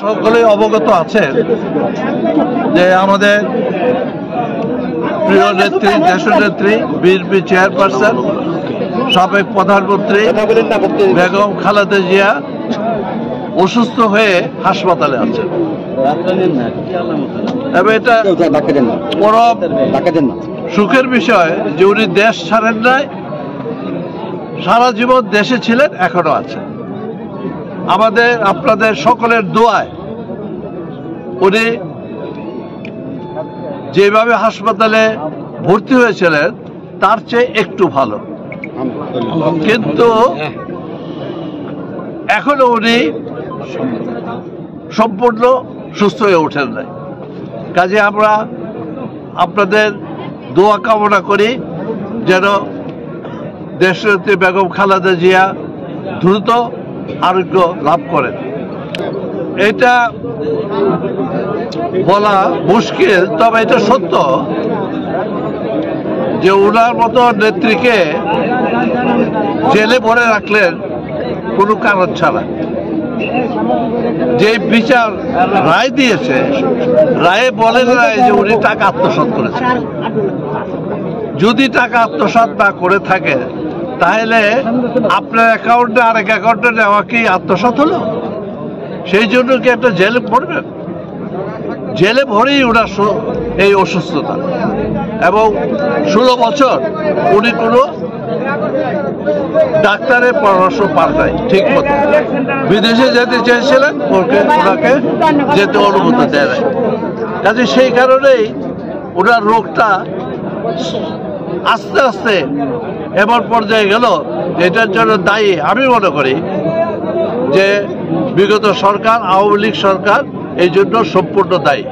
সকলেই অবগত আছেন যে আমাদের প্রিয় নেত্রী, দেশনেত্রী, বিএনপি চেয়ারপারসন, সাবেক প্রধানমন্ত্রী বেগম খালেদা জিয়া অসুস্থ হয়ে হাসপাতালে আছেন। এবং এটা বড় সুখের বিষয় যে উনি দেশ ছাড়েন নাই, সারা জীবন দেশে ছিলেন, এখনো আছেন। আমাদের আপনাদের সকলের দোয়ায় উনি যেভাবে হাসপাতালে ভর্তি হয়েছিলেন তার চেয়ে একটু ভালো, কিন্তু এখনো উনি সম্পূর্ণ সুস্থ হয়ে ওঠেন নাই। কাজে আমরা আপনাদের দোয়া কামনা করি যেন দেশনেত্রী বেগম খালেদা জিয়া দ্রুত আরোগ্য লাভ করেন। এটা বলা মুশকিল, তবে এটা সত্য যে ওনার মতো নেত্রীকে জেলে ভরে রাখলেন কোনো কারণ ছাড়া। যে বিচার রায় দিয়েছে, রায়ে বলেন নাই যে উনি টাকা আত্মসাৎ করেছেন। যদি টাকা আত্মসাৎ না করে থাকে তাহলে আপনার অ্যাকাউন্টে আরেক অ্যাকাউন্টে নেওয়া কি আত্মসাৎ হলো? সেই জন্য কি একটা জেলে ভরবেন? জেলে ভরেই ওনার এই অসুস্থতা, এবং 16 বছর উনি কোনো ডাক্তারের পরামর্শ পান নাই ঠিক মতো। বিদেশে যেতে চেয়েছিলেন, ওনাকে যেতে অনুমতি দেয় নাই। কাজে সেই কারণেই ওনার রোগটা আস্তে আস্তে এমন পর্যায়ে গেল, এটার জন্য দায়ী আমি মনে করি যে বিগত সরকার, আওয়ামী লীগ সরকার এই জন্য সম্পূর্ণ দায়ী।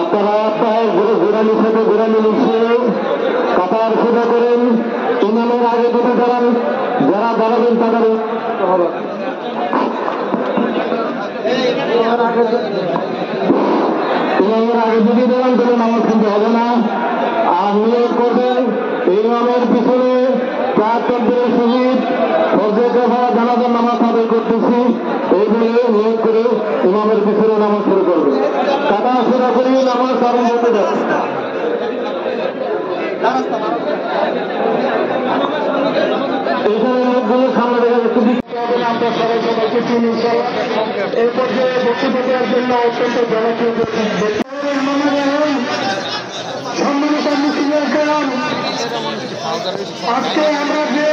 আপনারা প্রায় ঘোরানির সাথে ঘোরানি মিশিয়ে কাতার সোজা করেন। ইমামের আগে দুটো দাঁড়ান, যারা দাঁড়াবেন তাদের ইমামের আগে দুটি দাঁড়ান, তাহলে নামাজ শুনতে হবে না। আর নিয়োগ করবেন ইমামের পিছনে 4 তাকবীরের সহিত ফজরের জানাজার নামাজ আদায় করতেছি, এই বলে নিয়োগ করে ইমামের পিছনে নামাজ শুরু করবে। কাটা সোজা করে নামাজ আরম্ভ হতে যাচ্ছে। এইখানে লোকগুলো সামনে দেখা যাচ্ছে। আমরা সবাই সবাইকে চিনি। এই পর্যায়ে বক্তব্য দেওয়ার জন্য অত্যন্ত জনপ্রিয় সম্মানিত মুসলিমের কারণ আজকে আমরা যে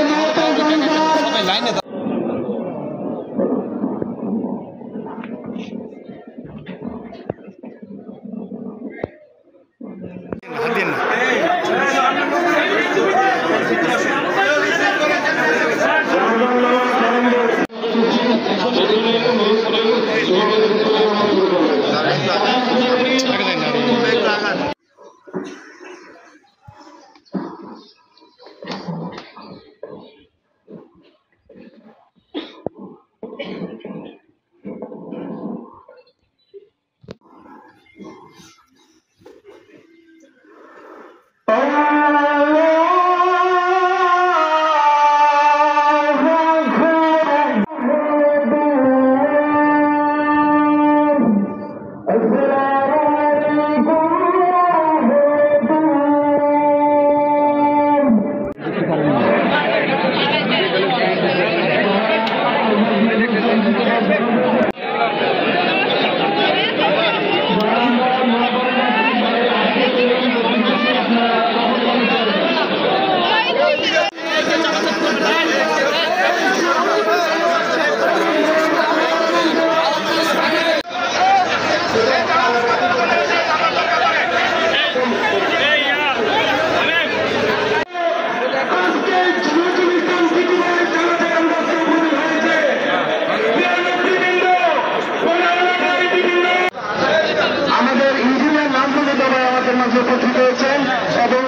আমাদের ইঞ্জিনিয়ার নাজমুল বাবা আমাদের মাঝে উপস্থিত হয়েছেন এবং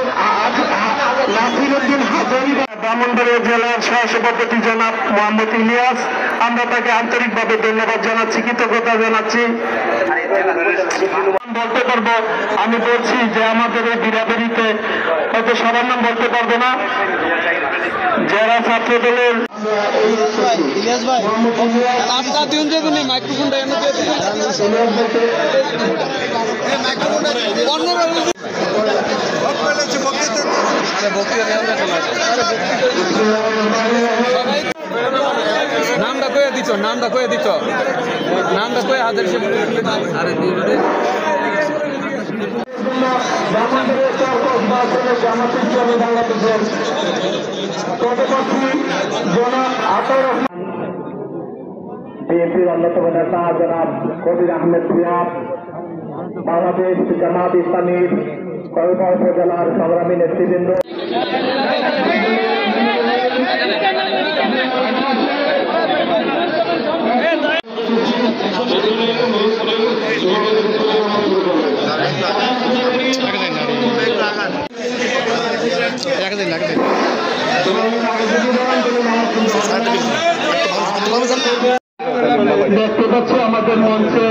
নাসিরউদ্দিন হাজারী ব্রাহ্মণবাড়িয়া জেলার সহসভাপতি জনাব মোহাম্মদ ইলিয়াস, আমরা তাকে আন্তরিকভাবে ধন্যবাদ জানাচ্ছি, কৃতজ্ঞতা জানাচ্ছি। বলতে পারবো, আমি বলছি যে আমাদের এই বিরাদারিতে হয়তো সবার নাম বলতে পারবো না, যারা ছাত্র দলের ইলিয়াস ভাই রাস্তা দিন যাবেন মাইক্রোফোনটা এনে দিয়ে দিন নামটা কয়ে দিছ নামটা কয়ে হাজার আরে বিএনপির অন্যতম নেতা জনাব কবির আহমেদ সিয়াদ, বাংলাদেশ জামাত ইসলামীর কলকা উপজেলার সংগ্রামী নেতৃবৃন্দ, দেখতে পাচ্ছি আমাদের মঞ্চে